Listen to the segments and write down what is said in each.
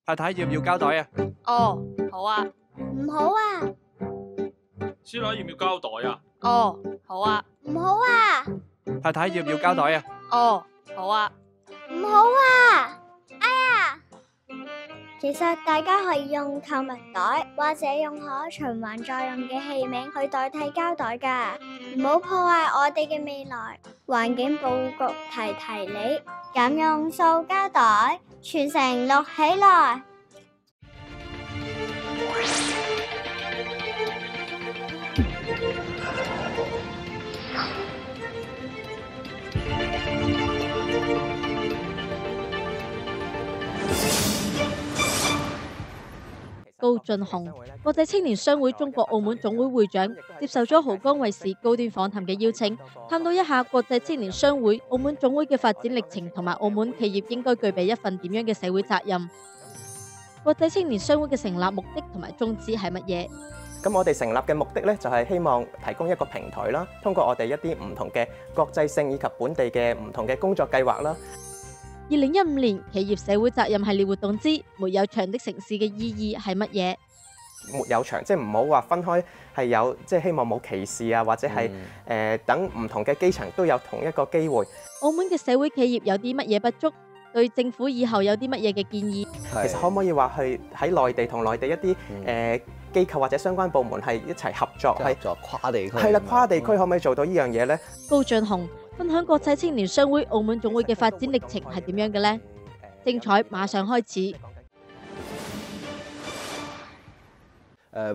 太太要唔要膠袋啊？哦，好啊。唔好啊，師奶要唔要膠袋啊？哦，好啊。唔好啊，太太要唔要膠袋啊？哦，好啊。唔好啊！哎呀，其實大家可以用購物袋或者用可循環再用嘅器皿去代替膠袋㗎，唔好破壞我哋嘅未來。環境保護局提提你，減用塑膠袋，全城綠起來。高俊雄，國際青年商會中國澳門總會會長，接受咗濠江衛視高端訪談嘅邀請，探討一下國際青年商會澳門總會嘅發展歷程，同埋澳門企業應該具備一份點樣嘅社會責任。國際青年商會嘅成立目的同埋宗旨係乜嘢？咁我哋成立嘅目的咧，就係希望提供一個平台啦，通過我哋一啲唔同嘅國際性以及本地嘅唔同嘅工作計劃啦。2015年企業社會責任系列活動之沒有牆的城市嘅意義係乜嘢？沒有牆，即係唔好話分開，係有即係希望冇歧視啊，或者係等唔同嘅基層都有同一個機會。澳門嘅社會企業有啲乜嘢不足？對政府以後有啲乜嘢嘅建議？其實可唔可以話去喺內地同內地一啲機構或者相關部門係一齊合作，係跨地區。係啦，跨地區可唔可以做到呢樣嘢呢？高俊雄分享國際青年商會澳門總會嘅發展歷程係點樣嘅呢？精彩馬上開始。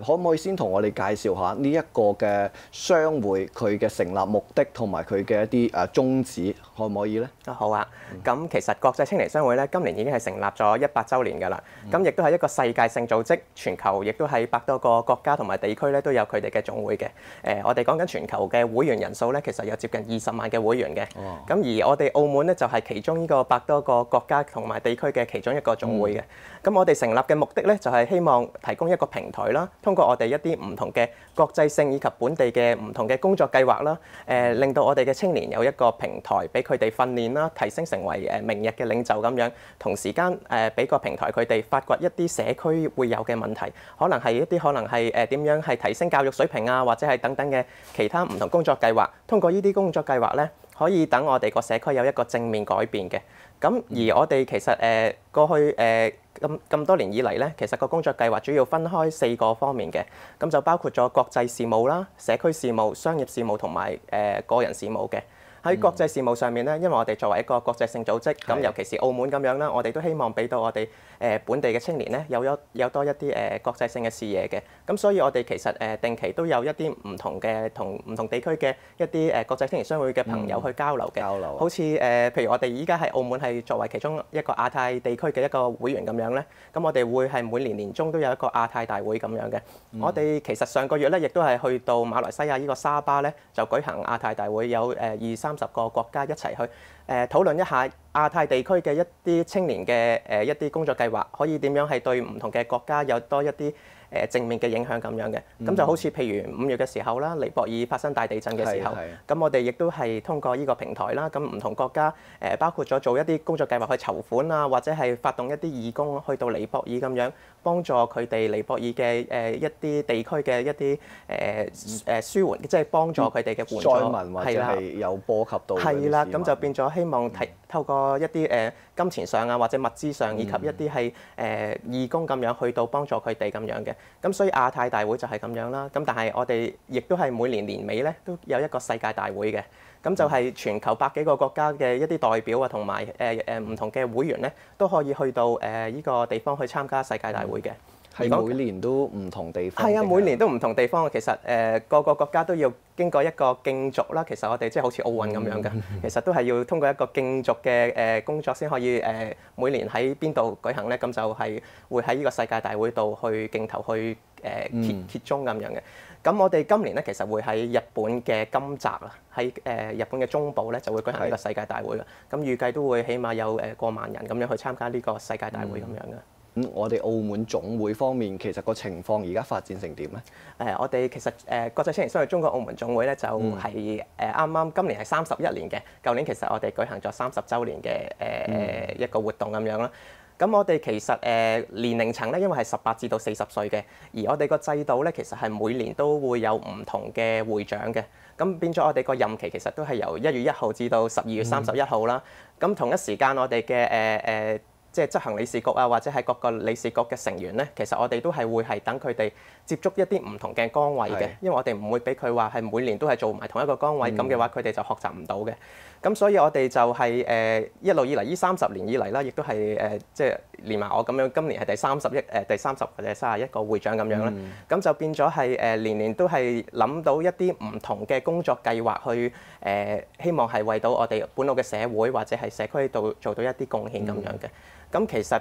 可唔可以先同我哋介紹下呢一個嘅商會佢嘅成立目的同埋佢嘅一啲宗旨，可唔可以呢？好啊，咁其實國際青年商會咧，今年已經係成立咗100週年㗎啦。咁亦都係一個世界性組織，全球亦都係100多個國家同埋地區咧都有佢哋嘅總會嘅。我哋講緊全球嘅會員人數咧，其實有接近20萬嘅會員嘅。咁而我哋澳門咧就係其中呢個100多個國家同埋地區嘅其中一個總會嘅。咁我哋成立嘅目的咧就係希望提供一個平台啦，通過我哋一啲唔同嘅國際性以及本地嘅唔同嘅工作計劃啦，令到我哋嘅青年有一個平台俾佢哋訓練啦，提升成為明日嘅領袖咁樣。同時間俾個平台佢哋發掘一啲社區會有嘅問題，可能係點樣係提升教育水平啊，或者係等等嘅其他唔同工作計劃。通過呢啲工作計劃咧，可以等我哋個社區有一個正面改變嘅。咁而我哋其實過去咁多年以嚟咧，其實個工作計劃主要分開4個方面嘅，咁就包括咗國際事務啦、社區事務、商業事務同埋個人事務嘅。喺國際事務上面咧，因為我哋作為一個國際性組織，咁尤其是澳門咁樣啦，我哋都希望俾到我哋本地嘅青年咧有多一啲國際性嘅視野嘅。咁所以我哋其實定期都有一啲唔同地區嘅一啲國際青年商會嘅朋友去交流嘅。好似譬如我哋依家係澳門係作為其中一個亞太地區嘅一個會員咁樣咧，咁我哋會係每年年中都有一個亞太大會咁樣嘅。我哋其實上個月咧，亦都係去到馬來西亞呢個沙巴咧，就舉行亞太大會，有20-30個國家一齊去討論一下亞太地區嘅一啲青年嘅一啲工作計劃，可以點樣係對唔同嘅國家有多一啲正面嘅影響咁樣嘅。咁就好似譬如5月嘅時候啦，尼泊爾發生大地震嘅時候，咁我哋亦都係通過呢個平台啦，咁唔同國家包括咗做一啲工作計劃去籌款啊，或者係發動一啲義工去到尼泊爾咁樣，幫助佢哋尼泊爾嘅一啲地區嘅一啲舒緩，即係幫助佢哋嘅援助。災民或者係有波及到。係啦，咁就變咗希望透過一啲金錢上啊，或者物資上，以及一啲係義工咁樣去到幫助佢哋咁樣嘅。咁所以亞太大會就係咁樣啦。咁但係我哋亦都係每年年尾咧都有一個世界大會嘅。咁就係全球100幾個國家嘅一啲代表啊，同埋唔同嘅會員咧，都可以去到呢個地方去參加世界大會嘅。係每年都唔同地方。係啊，每年都唔同地方。其實個個國家都要經過一個競逐啦。其實我哋即係好似奧運咁樣嘅，其實都係要通過一個競逐嘅工作先可以每年喺邊度舉行咧。咁就係會喺呢個世界大會度去競投去揭盅咁樣嘅。咁我哋今年咧其實會喺日本嘅金澤啊，喺日本嘅中部咧就會舉行呢個世界大會嘅。咁預計都會起碼有過萬人咁樣去參加呢個世界大會咁樣嘅。我哋澳門總會方面，其實個情況而家發展成點咧？我哋其實國際青年商會中國澳門總會咧就係啱啱今年係31年嘅，舊年其實我哋舉行咗30週年嘅一個活動咁樣啦。咁我哋其實年齡層咧，因為係18至到40歲嘅，而我哋個制度咧，其實係每年都會有唔同嘅會長嘅。咁變咗我哋個任期其實都係由1月1號至到12月31號啦。咁同一時間我哋嘅即係執行理事局啊，或者係各個理事局嘅成員咧，其實我哋都係會係等佢哋接觸一啲唔同嘅崗位嘅，因為我哋唔會俾佢話係每年都係做埋同一個崗位，咁嘅話佢哋就學習唔到嘅。咁所以我哋就係一路以嚟，呢30年以嚟啦，亦都係即係連埋我咁樣，今年係第30或者31個會長咁樣啦。咁就變咗係年年都係諗到一啲唔同嘅工作計劃去希望係為到我哋本澳嘅社會或者係社區度做到一啲貢獻咁樣嘅。咁其實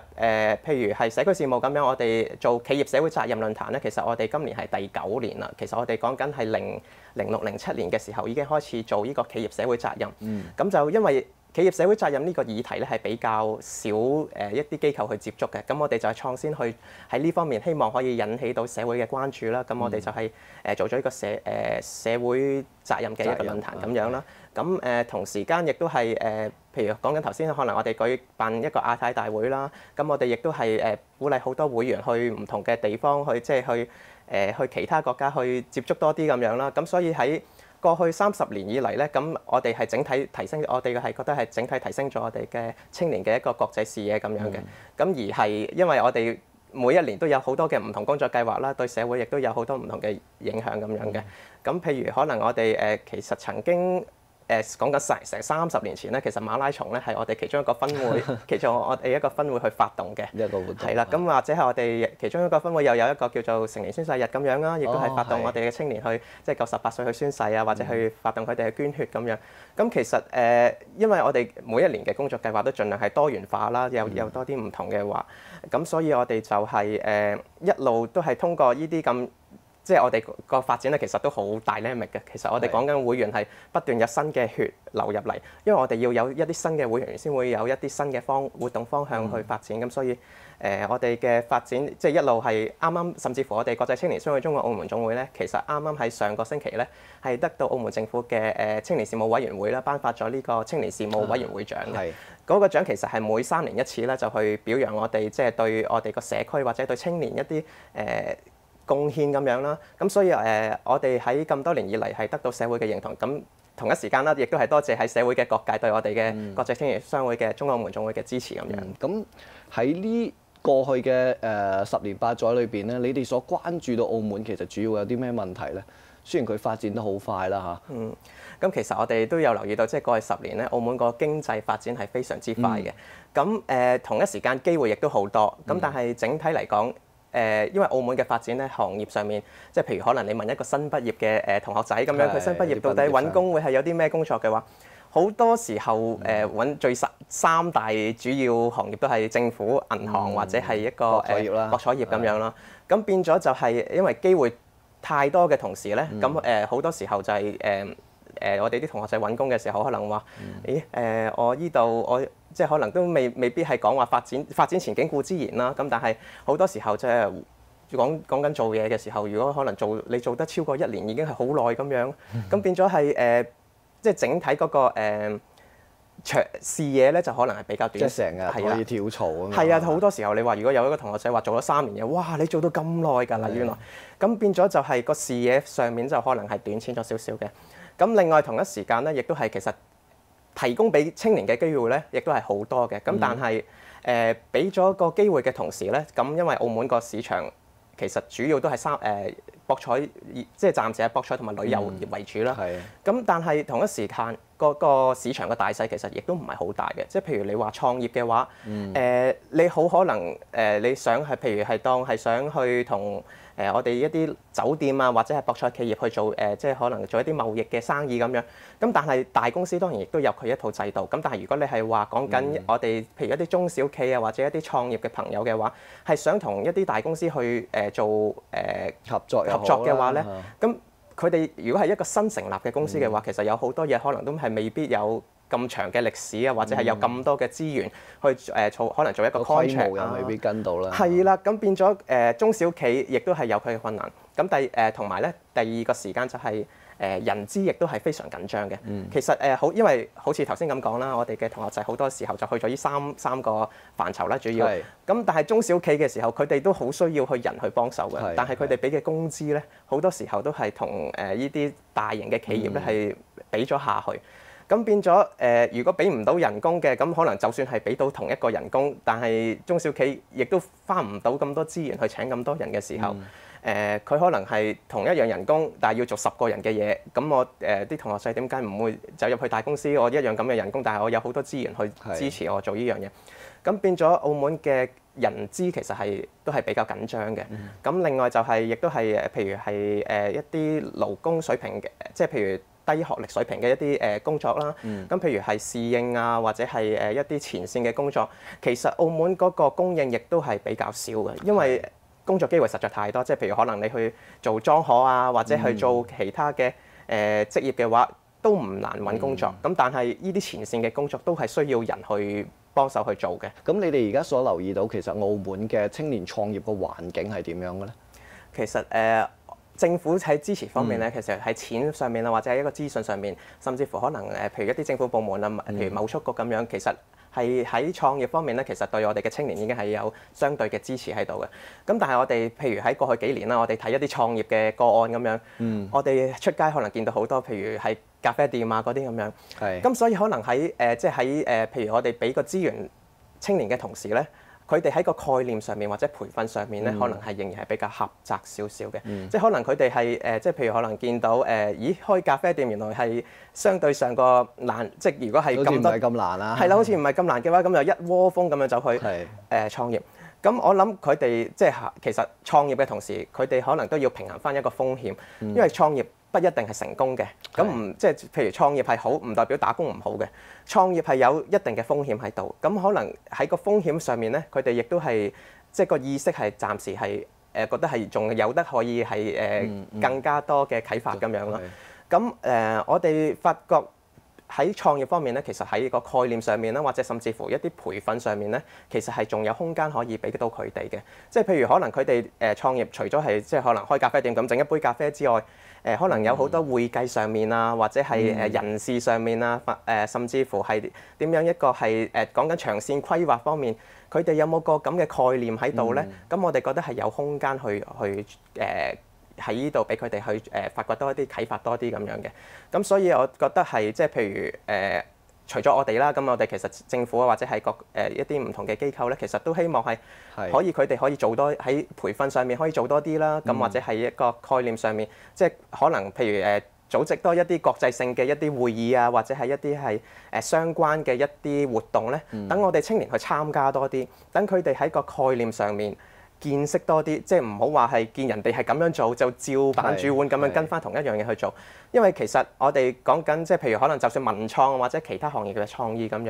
譬如係社區事務咁樣，我哋做企業社會責任論壇咧，其實我哋今年係第9年啦。其實我哋講緊係06、07年嘅時候已經開始做呢個企業社會責任。咁就因為企業社會責任呢個議題咧係比較少一啲機構去接觸嘅，咁我哋就係創先去喺呢方面希望可以引起到社會嘅關注啦。咁我哋就係做咗一個社會責任嘅一個論壇咁樣啦。咁同時間亦都係譬如講緊頭先，可能我哋舉辦一個亞太大會啦。咁我哋亦都係鼓勵好多會員去唔同嘅地方去，即係去其他國家去接觸多啲咁樣啦。咁所以喺過去30年以嚟咧，咁我哋係整體提升，我哋係覺得係整體提升咗我哋嘅青年嘅一個國際視野咁樣嘅。咁而係因為我哋每一年都有好多嘅唔同工作計劃啦，對社會亦都有好多唔同嘅影響咁樣嘅。咁譬如可能我哋其實曾經講緊成30年前咧，其實馬拉松咧係我哋其中一個分會，其中我哋一個分會去發動嘅一個活動。係啦，咁或者係我哋其中一個分會又有一個叫做成年宣誓日咁樣啦，亦都係發動我哋嘅青年去即係夠18歲去宣誓啊，或者去發動佢哋去捐血咁樣。咁其實因為我哋每一年嘅工作計劃都盡量係多元化啦，有多啲唔同嘅話，咁所以我哋就係一路都係通過呢啲咁。即係我哋個發展咧，其實都好大 dynamic 嘅。其實我哋講緊會員係不斷有新嘅血流入嚟，因為我哋要有一啲新嘅會員先會有一啲新嘅活動方向去發展。咁所以我哋嘅發展即係一路係啱啱，甚至乎我哋國際青年商會中國澳門總會咧，其實啱啱喺上個星期咧係得到澳門政府嘅青年事務委員會啦頒發咗呢個青年事務委員會獎嘅。嗰個獎其實係每3年一次咧，就去表揚我哋即係對我哋個社區或者對青年一啲貢獻咁樣啦，咁所以我哋喺咁多年以嚟係得到社會嘅認同，咁同一時間啦，亦都係多謝喺社會嘅各界對我哋嘅國際青年商會嘅中澳門總會嘅支持咁樣。咁喺呢過去嘅10年8載裏邊咧，你哋所關注到澳門其實主要有啲咩問題咧？雖然佢發展得好快啦嚇。咁其實我哋都有留意到，即係過去10年咧，澳門個經濟發展係非常之快嘅。咁同一時間機會亦都好多，咁但係整體嚟講，因為澳門嘅發展咧，行業上面即係譬如可能你問一個新畢業嘅同學仔咁樣，佢新畢業到底揾工會係有啲咩工作嘅話，好多時候揾最3大主要行業都係政府、銀行或者係一個博彩業咁樣啦。咁變咗就係因為機會太多嘅同時咧，咁好多時候就係我哋啲同學仔揾工嘅時候，可能話：我依度我即係可能都未必係講話發展前景固之然啦。咁但係好多時候即係講緊做嘢嘅時候，如果可能你做得超過1年，已經係好耐咁樣。咁變咗係即係整體嗰個視野咧，就可能係比較短。即係成日可以跳槽啊嘛。係啊，好多時候你話如果有一個同學仔話做咗3年嘢，哇！你做到咁耐㗎啦，原來咁變咗就係個視野上面就可能係短淺咗少少嘅。咁另外同一時間咧，亦都係其實提供俾青年嘅機會咧，亦都係好多嘅。咁但係俾咗個機會嘅同時咧，咁因為澳門個市場其實主要都係博彩，即係暫時係博彩同埋旅遊業為主啦。咁但係同一時間個市場嘅大細其實亦都唔係好大嘅。即係譬如你話創業嘅話，你好可能你想係譬如係當係想去同我哋一啲酒店啊，或者係博彩企業去做即係可能做一啲貿易嘅生意咁樣。咁但係大公司當然亦都有佢一套制度。咁但係如果你係話講緊我哋譬如一啲中小企啊，或者一啲創業嘅朋友嘅話，係想同一啲大公司去做合作嘅話咧，咁佢哋如果係一個新成立嘅公司嘅話，其實有好多嘢可能都係未必有咁長嘅歷史啊，或者係有咁多嘅資源去可能做一個 contract 又未必跟到啦。係啦，咁變咗中小企亦都係有佢嘅困難。咁同埋咧，第二個時間就係人資亦都係非常緊張嘅。其實好，因為好似頭先咁講啦，我哋嘅同學仔好多時候就去咗呢三個範疇啦，主要。咁但係中小企嘅時候，佢哋都好需要去人去幫手嘅。但係佢哋俾嘅工資咧，好多時候都係同呢啲大型嘅企業咧係俾咗下去。咁變咗如果俾唔到人工嘅，咁可能就算係俾到同一個人工，但係中小企亦都花唔到咁多資源去請咁多人嘅時候，佢可能係同一樣人工，但係要做10個人嘅嘢。咁我啲同學仔點解唔會走入去大公司？我一樣咁嘅人工，但係我有好多資源去支持我做呢樣嘢。咁變咗澳門嘅人資其實都係比較緊張嘅。咁另外就係亦都係譬如係一啲勞工水平嘅，即係譬如低學歷水平嘅一啲工作啦。咁譬如係侍應啊，或者係一啲前線嘅工作，其實澳門嗰個供應亦都係比較少嘅，因為工作機會實在太多。即係譬如可能你去做裝潢啊，或者去做其他嘅職業嘅話，都唔難揾工作。咁但係呢啲前線嘅工作都係需要人去幫手去做嘅。咁你哋而家所留意到，其實澳門嘅青年創業嘅環境係點樣嘅咧？其實政府喺支持方面咧，其實喺錢上面啊，或者喺一個資訊上面，甚至乎可能譬如一啲政府部門啊，譬如貿促局咁樣，其實係喺創業方面咧，其實對我哋嘅青年已經係有相對嘅支持喺度嘅。咁但係我哋譬如喺過去幾年啦，我哋睇一啲創業嘅個案咁樣，我哋出街可能見到好多譬如係咖啡店啊嗰啲咁樣。咁所以可能喺即係喺譬如我哋俾個資源青年嘅同時咧，佢哋喺個概念上面或者培訓上面咧，可能係仍然係比較狹窄少少嘅。即係可能佢哋係即係譬如可能見到咦開咖啡店原來係相對上個難，即係如果係咁多好似唔係咁難啦。係啦，好似唔係咁難嘅話，咁就一窩蜂咁樣走去創業。咁我諗佢哋即係其實創業嘅同時，佢哋可能都要平衡翻一個風險，因為創業不一定係成功嘅。咁唔即係譬如創業係好，唔代表打工唔好嘅。創業係有一定嘅風險喺度。咁可能喺個風險上面咧，佢哋亦都係即係個意識係暫時係覺得係仲有得可以係更加多嘅啟發咁樣咯。咁我哋發覺喺創業方面咧，其實喺個概念上面啦，或者甚至乎一啲培訓上面咧，其實係仲有空間可以俾到佢哋嘅。即係譬如可能佢哋創業，除咗係即係可能開咖啡店咁整一杯咖啡之外，可能有好多會計上面啊，或者係人事上面啊，甚至乎係點樣一個係講緊長線規劃方面，佢哋有冇個咁嘅概念喺度咧？咁我哋覺得係有空間去喺呢度俾佢哋去發掘多一啲啟發多啲咁樣嘅。咁所以我覺得係即係譬如除咗我哋啦，咁我哋其實政府啊或者係各一啲唔同嘅機構咧，其實都希望係可以佢哋可以做多喺培訓上面可以做多啲啦。咁或者係一個概念上面，即係可能譬如組織多一啲國際性嘅一啲會議啊，或者係一啲係相關嘅一啲活動咧，等我哋青年去參加多啲，等佢哋喺個概念上面見識多啲，即係唔好話係見人哋係咁樣做就照板煮碗咁樣跟翻同一樣嘢去做。因為其實我哋講緊即係譬如可能就算文創或者其他行業嘅創意咁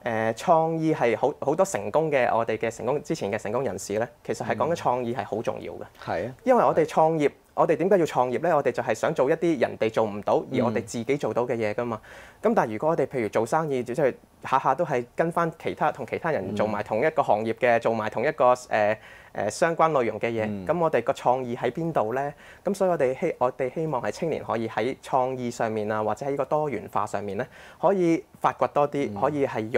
樣，創意係好多成功嘅我哋嘅成功之前嘅成功人士咧，其實係講緊創意係好重要嘅。係啊，因為我哋創業，我哋點解要創業咧？我哋就係想做一啲人哋做唔到而我哋自己做到嘅嘢㗎嘛。咁但係如果我哋譬如做生意，即係下下都係跟翻同其他人做埋同一個行業嘅，做埋同一個相關內容嘅嘢，咁我哋個創意喺邊度咧？咁所以我哋希望係青年可以喺創意上面啊，或者喺個多元化上面咧，可以發掘多啲，可以係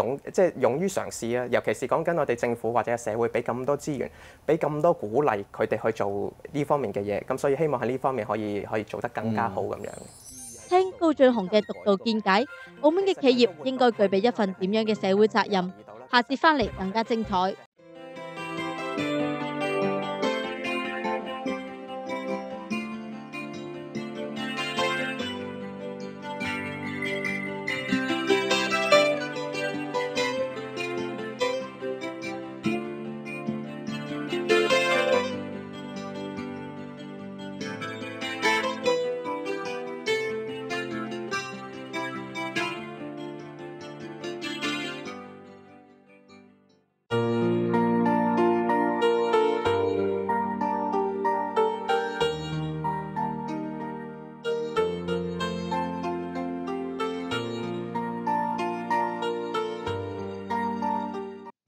勇於嘗試啊！尤其是講緊我哋政府或者社會俾咁多資源，俾咁多鼓勵佢哋去做呢方面嘅嘢，咁所以希望喺呢方面可以做得更加好咁樣。聽高俊雄嘅獨到見解，澳門嘅企業應該具備一份點樣嘅社會責任？下次翻嚟更加精彩。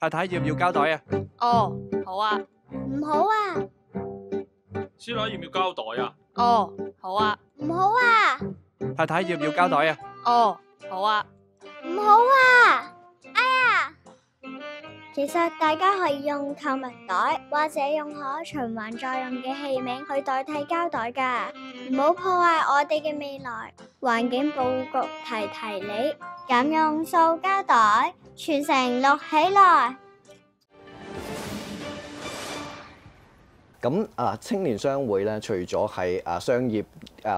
太太要唔要膠袋啊？哦，好啊。唔好啊！師奶要唔要膠袋啊？哦，好啊。唔好啊，太太要唔要膠袋啊？哦，好啊。唔好啊，哎呀！其實大家可以用購物袋或者用可循環再用嘅器皿去代替膠袋㗎，唔好破壞我哋嘅未來。環境保護局提提你，減用塑膠袋，全城綠起來。咁青年商會咧，除咗係商業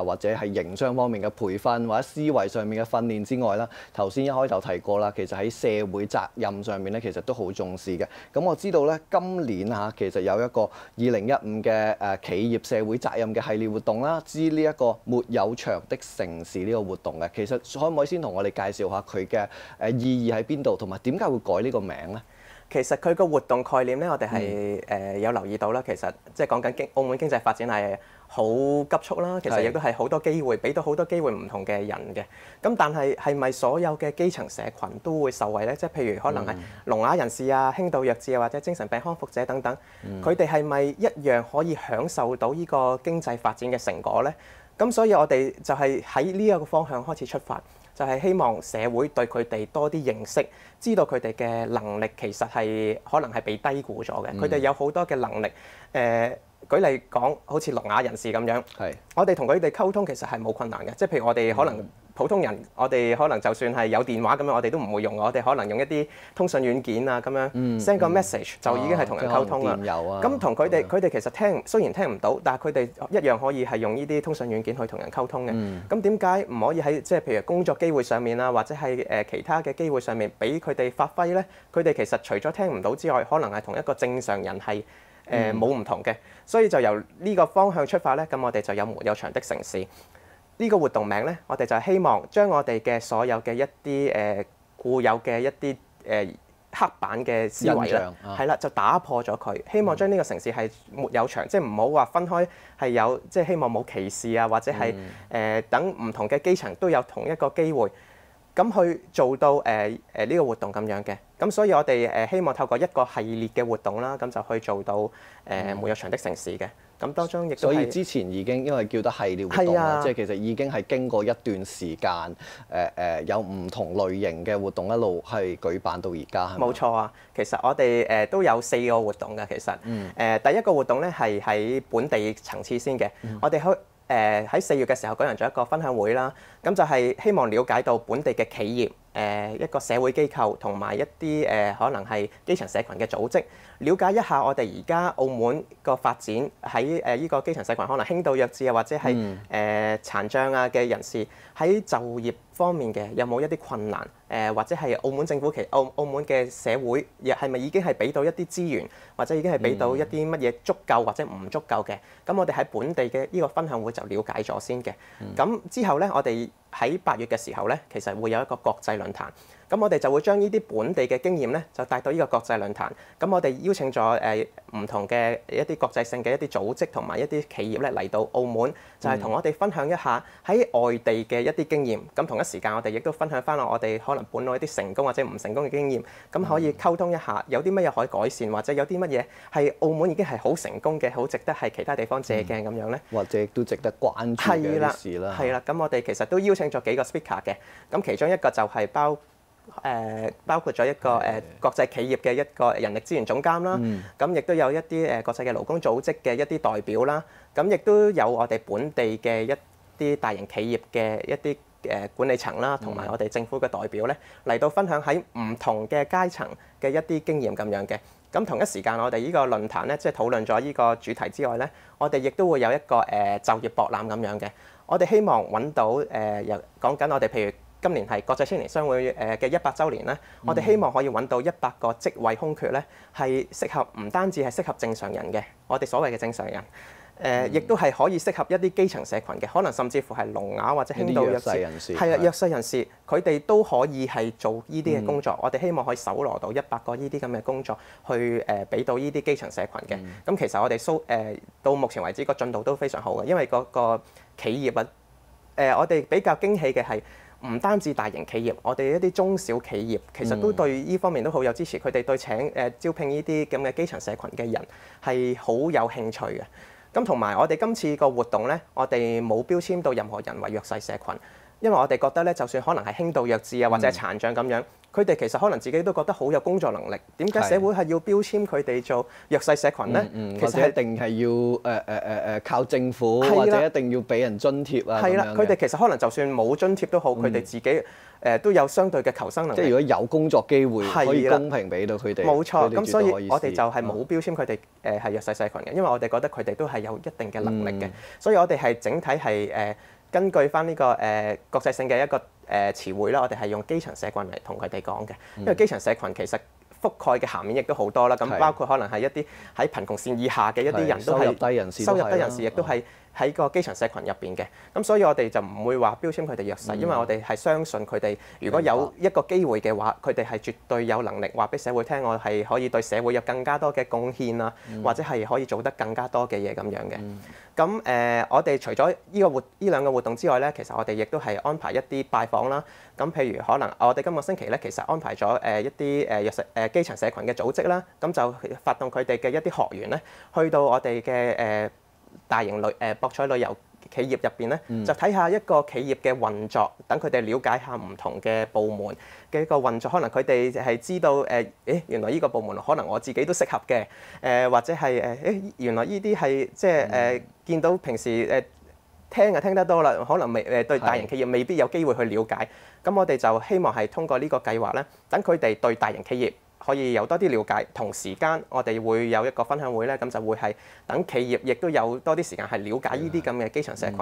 或者係營商方面嘅培訓或者思維上面嘅訓練之外啦，頭先一開頭提過啦，其實喺社會責任上面咧，其實都好重視嘅。咁我知道咧，今年其實有一個2015嘅企業社會責任嘅系列活動啦，之呢一個沒有牆的城市呢個活動嘅，其實可唔可以先同我哋介紹下佢嘅意義喺邊度，同埋點解會改呢個名咧？其實佢個活動概念咧，我哋係有留意到啦。其實即係講緊澳門經濟發展係好急速啦。其實亦都係好多機會，俾到好多機會唔同嘅人嘅。咁但係係咪所有嘅基層社群都會受惠咧？即係譬如可能係聾啞人士啊、輕度弱智啊，或者精神病康復者等等，佢哋係咪一樣可以享受到呢個經濟發展嘅成果咧？咁所以我哋就係喺呢一個方向開始出發。就係希望社會對佢哋多啲認識，知道佢哋嘅能力其實係可能係被低估咗嘅。佢哋有好多嘅能力。舉例講，好似聾啞人士咁樣，我哋同佢哋溝通其實係冇困難嘅。即係譬如我哋可能普通人，我哋可能就算係有電話咁樣，我哋都唔會用。我哋可能用一啲通訊軟件啊咁樣 send 個 message 就已經係同人溝通啦。咁同佢哋其實雖然聽唔到，但係佢哋一樣可以係用呢啲通訊軟件去同人溝通嘅。咁點解唔可以喺即係譬如工作機會上面啊，或者係其他嘅機會上面俾佢哋發揮咧？佢哋其實除咗聽唔到之外，可能係同一個正常人係冇唔同嘅。所以就由呢個方向出發咧，咁我哋就有沒有牆的城市呢個活動名咧，我哋就希望將我哋嘅所有嘅一啲固有嘅一啲刻板嘅思維啦，係啦，就打破咗佢，希望將呢個城市係沒有牆，即係唔好話分開係有，即係希望冇歧視啊，或者係等唔同嘅基層都有同一個機會，咁去做到呢個活動咁樣嘅。咁所以我哋希望透過一個系列嘅活動啦，咁就去做到沒有牆的城市嘅。咁當中亦都係，所以之前已經因為叫得系列活動啦，即係其實已經係經過一段時間有唔同類型嘅活動一路係舉辦到而家。冇錯啊，其實我哋都有4個活動嘅。其實第一個活動咧係喺本地層次先嘅，我哋喺4月嘅時候舉行咗一個分享會啦，咁就係希望了解到本地嘅企業。一個社會機構同埋一啲可能係基層社群嘅組織，了解一下我哋而家澳門個發展喺呢個基層社群，可能輕度弱智啊，或者係殘障啊嘅人士喺就業方面嘅有冇一啲困難？或者係澳門政府澳門嘅社會，係咪已經係俾到一啲資源，或者已經係俾到一啲乜嘢足夠或者唔足夠嘅？咁我哋喺本地嘅呢個分享會就了解咗先嘅。咁之後咧，我哋喺8月嘅時候咧，其實會有一個國際論壇。咁我哋就會將呢啲本地嘅經驗咧，就帶到呢個國際論壇。咁我哋邀請咗唔同嘅一啲國際性嘅一啲組織同埋一啲企業咧嚟到澳門，就係同我哋分享一下喺外地嘅一啲經驗。咁同一時間，我哋亦都分享翻我哋可能本來一啲成功或者唔成功嘅經驗。咁可以溝通一下，有啲乜嘢可以改善，或者有啲乜嘢係澳門已經係好成功嘅，好值得係其他地方借鏡咁樣咧。或者亦都值得關注嘅啲事啦。係啦，咁我哋其實都邀請咗幾個 speaker 嘅。咁其中一個就係包括咗一個國際企業嘅一個人力資源總監啦，咁亦都有一啲國際嘅勞工組織嘅一啲代表啦，咁亦都有我哋本地嘅一啲大型企業嘅一啲管理層啦，同埋我哋政府嘅代表咧嚟到分享喺唔同嘅階層嘅一啲經驗咁樣嘅。咁同一時間，我哋呢個論壇咧，即係討論咗呢個主題之外咧，我哋亦都會有一個就業博覽咁樣嘅。我哋希望揾到又講緊我哋譬如。今年係國際青年商會嘅100週年咧，我哋希望可以揾到100個職位空缺咧，係適合唔單止係適合正常人嘅，我哋所謂嘅正常人，亦都係可以適合一啲基層社群嘅，可能甚至乎係聾啞或者輕度弱勢人士，係啊，弱勢人士，佢哋都可以係做呢啲嘅工作。我哋希望可以搜羅到100個呢啲咁嘅工作，去俾到呢啲基層社群嘅。咁其實我哋到目前為止個進度都非常好嘅，因為嗰個企業啊，我哋比較驚喜嘅係。唔單止大型企業，我哋一啲中小企業其實都對呢方面都好有支持。佢哋對招聘呢啲咁嘅基層社群嘅人係好有興趣嘅。咁同埋我哋今次個活動咧，我哋冇標籤到任何人為弱勢社群，因為我哋覺得咧，就算可能係輕度弱智啊，或者係殘障咁樣，佢哋其實可能自己都覺得好有工作能力，點解社會係要標籤佢哋做弱勢社群咧？其實一定係要靠政府，或者一定要俾人津貼啊。係啦，佢哋其實可能就算冇津貼都好，佢哋自己都有相對嘅求生能力。即係如果有工作機會，可以公平俾到佢哋。冇錯，咁所以我哋就係冇標籤佢哋係弱勢社群嘅，因為我哋覺得佢哋都係有一定嘅能力嘅，所以我哋係整體係根據翻呢個國際性嘅一個詞彙啦，我哋係用基層社群嚟同佢哋講嘅，因為基層社群其實覆蓋嘅涵面亦都好多啦，咁包括可能係一啲喺貧窮線以下嘅一啲人都係收入低人士，亦都係喺個基層社群入邊嘅。咁所以我哋就唔會話標籤佢哋弱勢，因為我哋係相信佢哋如果有一個機會嘅話，佢哋係絕對有能力話俾社會聽，我係可以對社會有更加多嘅貢獻啊，或者係可以做得更加多嘅嘢咁樣嘅。咁我哋除咗呢兩個活動之外咧，其實我哋亦都係安排一啲拜訪啦。咁譬如可能我哋今個星期咧，其實安排咗一啲弱勢基層社群嘅組織啦，咁就發動佢哋嘅一啲學員咧，去到我哋嘅大型博彩旅遊企業入邊咧，就睇下一個企業嘅運作，等佢哋了解下唔同嘅部門嘅一個運作。可能佢哋係知道原來呢個部門可能我自己都適合嘅，或者係原來呢啲係即係見到平時聽就聽得多啦，可能未對大型企業未必有機會去了解。咁我哋就希望係通過呢個計劃咧，等佢哋對大型企業可以有多啲了解，同時間我哋會有一個分享會咧，咁就會係等企業亦都有多啲時間係了解呢啲咁嘅基層社群，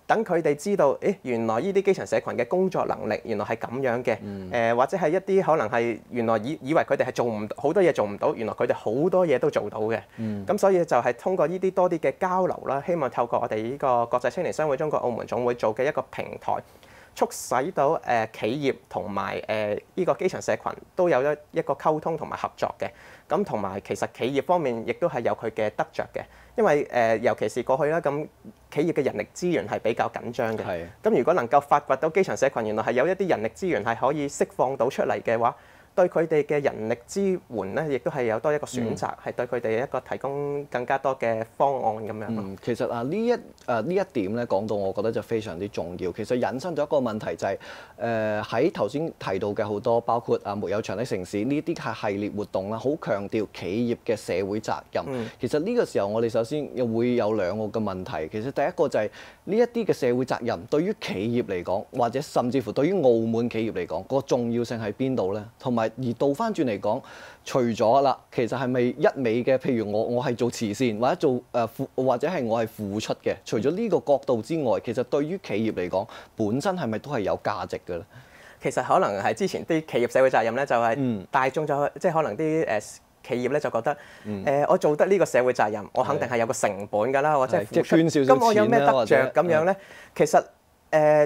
等佢哋知道，原來呢啲基層社群嘅工作能力原來係咁樣嘅，或者係一啲可能係原來以為佢哋係做唔到好多嘢做唔到，原來佢哋好多嘢都做到嘅。咁所以就係通過呢啲多啲嘅交流啦，希望透過我哋呢個國際青年商會中國澳門總會做嘅一個平台，促使到企業同埋呢個基層社群都有一個溝通同埋合作嘅。咁同埋其實企業方面亦都係有佢嘅得着嘅，因為尤其是過去啦，咁企業嘅人力資源係比較緊張嘅。咁如果能夠發掘到基層社群原來係有一啲人力資源係可以釋放到出嚟嘅話，對佢哋嘅人力支援咧，亦都係有多一個選擇，係對佢哋一個提供更加多嘅方案咁樣。其實呢一點咧講到，我覺得就非常之重要。其實引申咗一個問題就係喺頭先提到嘅好多，包括沒有牆的城市呢啲係系列活動啦，好強調企業嘅社會責任。其實呢個時候我哋首先又會有兩個嘅問題。其實第一個就係呢一啲嘅社會責任對於企業嚟講，或者甚至乎對於澳門企業嚟講，個重要性喺邊度咧？同埋而倒翻轉嚟講，除咗啦，其實係咪一味嘅？譬如我係做慈善，或者做或者係我係付出嘅。除咗呢個角度之外，其實對於企業嚟講，本身係咪都係有價值嘅咧？其實可能係之前啲企業社會責任咧，就係大眾就即係可能啲企業咧就覺得我做得呢個社會責任，我肯定係有個成本㗎啦，或者係付出，咁我有咩得着咁樣咧？其實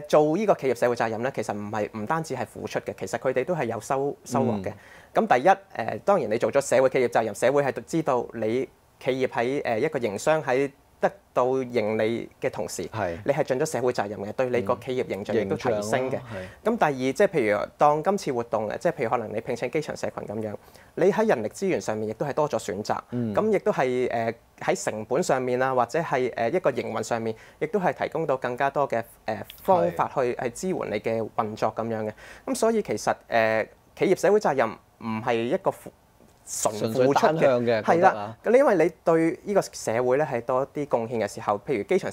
做呢個企業社會責任咧，其實唔單止係付出嘅，其實佢哋都係有收穫嘅。咁第一當然你做咗社會企業責任，社會係知道你企業喺一個營商喺得到盈利嘅同時，你係盡咗社會責任嘅，對你個企業形象亦都提升嘅。咁第二即係譬如當今次活動即係譬如可能你聘請基層社群咁樣，你喺人力資源上面亦都係多咗選擇，咁亦都係喺成本上面啊，或者係一個營運上面，亦都係提供到更加多嘅方法去支援你嘅運作咁樣嘅。咁所以其實企業社會責任唔係一個純付出嘅，係啦。咁因為你對呢個社會咧係多一啲貢獻嘅時候，譬如基層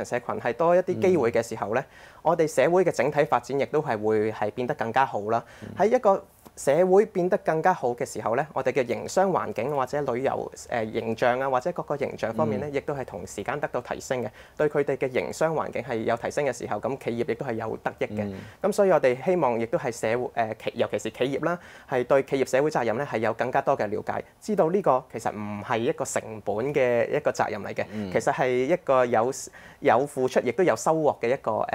社群係多一啲機會嘅時候咧，我哋社會嘅整體發展亦都係會係變得更加好啦。喺一個社會變得更加好嘅時候咧，我哋嘅營商環境或者旅遊形象啊，或者各個形象方面咧，亦都係同時間得到提升嘅。對佢哋嘅營商環境係有提升嘅時候，咁企業亦都係有得益嘅。咁所以我哋希望亦都係尤其是企業啦，係對企業社會責任咧係有更加多嘅了解，知道呢個其實唔係一個成本嘅一個責任嚟嘅，其實係一個有付出亦都有收穫嘅一個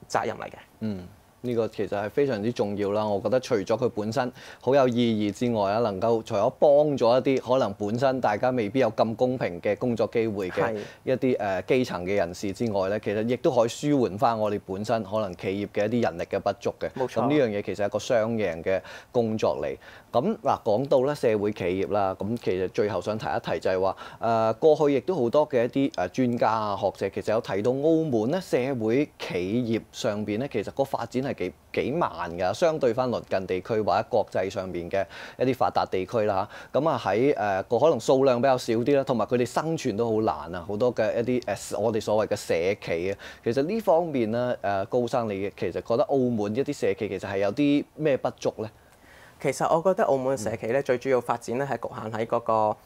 責任嚟嘅。呢個其實係非常之重要啦。我覺得除咗佢本身好有意義之外啦，能夠除咗幫咗一啲可能本身大家未必有咁公平嘅工作機會嘅一啲基層嘅人士之外咧，其實亦都可以舒緩翻我哋本身可能企業嘅一啲人力嘅不足嘅。冇錯。咁呢樣嘢其實係一個雙贏嘅工作嚟。咁嗱，講到咧社會企業啦，咁其實最後想提一提就係話過去亦都好多嘅一啲專家啊學者其實有提到澳門咧社會企業上邊咧其實個發展係幾慢㗎，相對翻鄰近地區或者國際上邊嘅一啲發達地區啦嚇。咁啊喺個可能數量比較少啲啦，同埋佢哋生存都好難啊，好多嘅一啲我哋所謂嘅社企啊。其實呢方面咧高生你其實覺得澳門一啲社企其實係有啲咩不足咧？其實我覺得澳門嘅社企咧，最主要發展咧係局限喺嗰個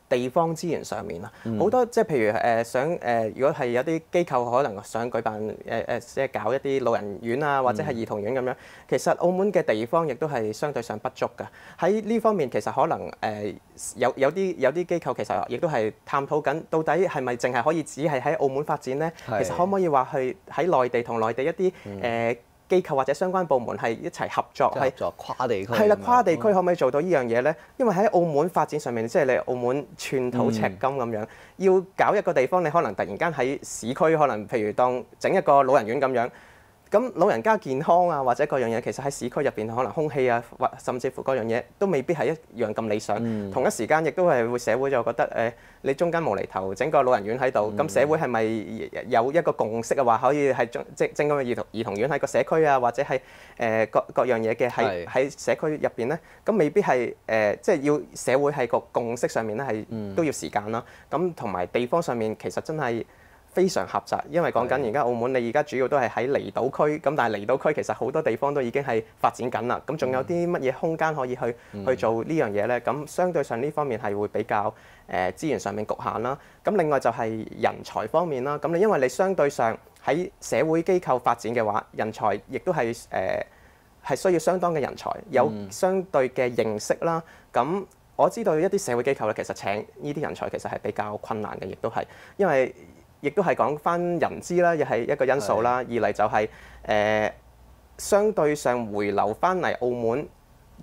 地方資源上面啊。好多即係譬如想如果係有啲機構可能想舉辦即係搞一啲老人院啊，或者係兒童院咁樣，其實澳門嘅地方亦都係相對上不足㗎。喺呢方面其實可能有啲機構其實亦都係探討緊，到底係咪淨係可以只係喺澳門發展咧？其實可唔可以話去喺內地同內地一啲機構或者相關部門係一齊合作，係跨地區。係啦，跨地區可唔可以做到呢樣嘢咧？因為喺澳門發展上面，即係你澳門寸土尺金咁樣，要搞一個地方，你可能突然間喺市區，可能譬如當整一個老人院咁樣。咁老人家健康啊，或者各樣嘢，其實喺市區入邊可能空氣啊，或甚至乎各樣嘢都未必係一樣咁理想。同一時間亦都係會社會就覺得你中間無厘頭整個老人院喺度，咁社會係咪有一個共識啊？話可以係整個兒童院喺個社區啊，或者係各樣嘢嘅喺社區入邊咧？咁未必係即係要社會係個共識上面咧，係都要時間啦。咁同埋地方上面其實真係非常狹窄，因為講緊而家澳門，你而家主要都係喺離島區，咁但係離島區其實好多地方都已經係發展緊啦。咁仲有啲乜嘢空間可以去做呢樣嘢咧？咁相對上呢方面係會比較資源上面局限啦。咁另外就係人才方面啦。咁你因為你相對上喺社會機構發展嘅話，人才亦都係係需要相當嘅人才，有相對嘅認識啦。咁我知道一啲社會機構咧，其實請呢啲人才其實係比較困難嘅，亦都係因為亦都係講翻人資啦，亦係一個因素啦。二嚟就係相對上回流翻嚟澳門，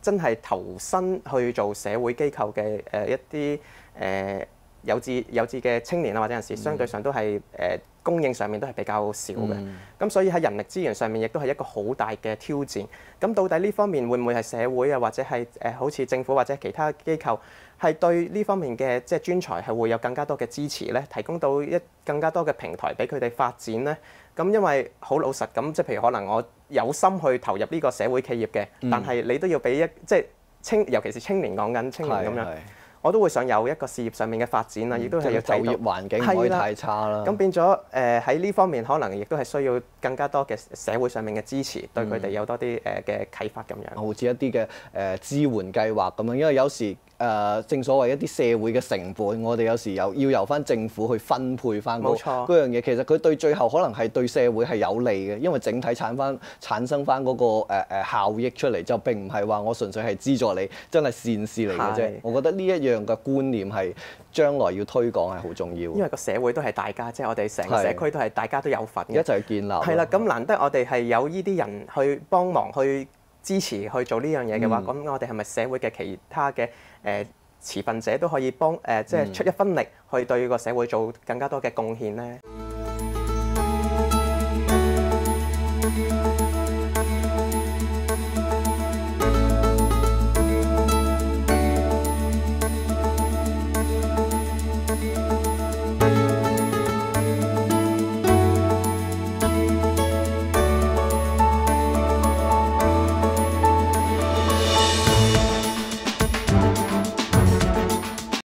真係投身去做社會機構嘅一啲有志嘅青年啊，或者人士，相對上都係供應上面都係比較少嘅。咁所以喺人力資源上面亦都係一個好大嘅挑戰。咁到底呢方面會唔會係社會啊，或者係好似政府或者其他機構係對呢方面嘅即係專才係會有更加多嘅支持咧，提供到更加多嘅平台俾佢哋發展咧？咁因為好老實咁，即係譬如可能我有心去投入呢個社會企業嘅，但係你都要俾即係尤其是青年講緊青年咁樣。我都會想有一個事業上面嘅發展啦，亦都係要就業環境唔可以太差啦。咁變咗喺呢方面，可能亦都係需要更加多嘅社會上面嘅支持，對佢哋有多啲嘅啟發咁樣。好似一啲嘅支援計劃咁樣，因為有時正所謂一啲社會嘅成本，我哋有時要由翻政府去分配翻嗰樣嘢。其實佢對最後可能係對社會係有利嘅，因為整體產生翻嗰個效益出嚟，就並唔係話我純粹係資助你，真係善事嚟嘅啫。我覺得呢一樣嘅觀念係將來要推廣係好重要。因為個社會都係大家，即係我哋成個社區都係大家都有份嘅，一齊去建立。係啦，咁難得我哋係有呢啲人去幫忙去支持去做呢樣嘢嘅話，咁我哋係咪社會嘅其他嘅持份者都可以即係出一分力去對個社會做更加多嘅貢獻咧？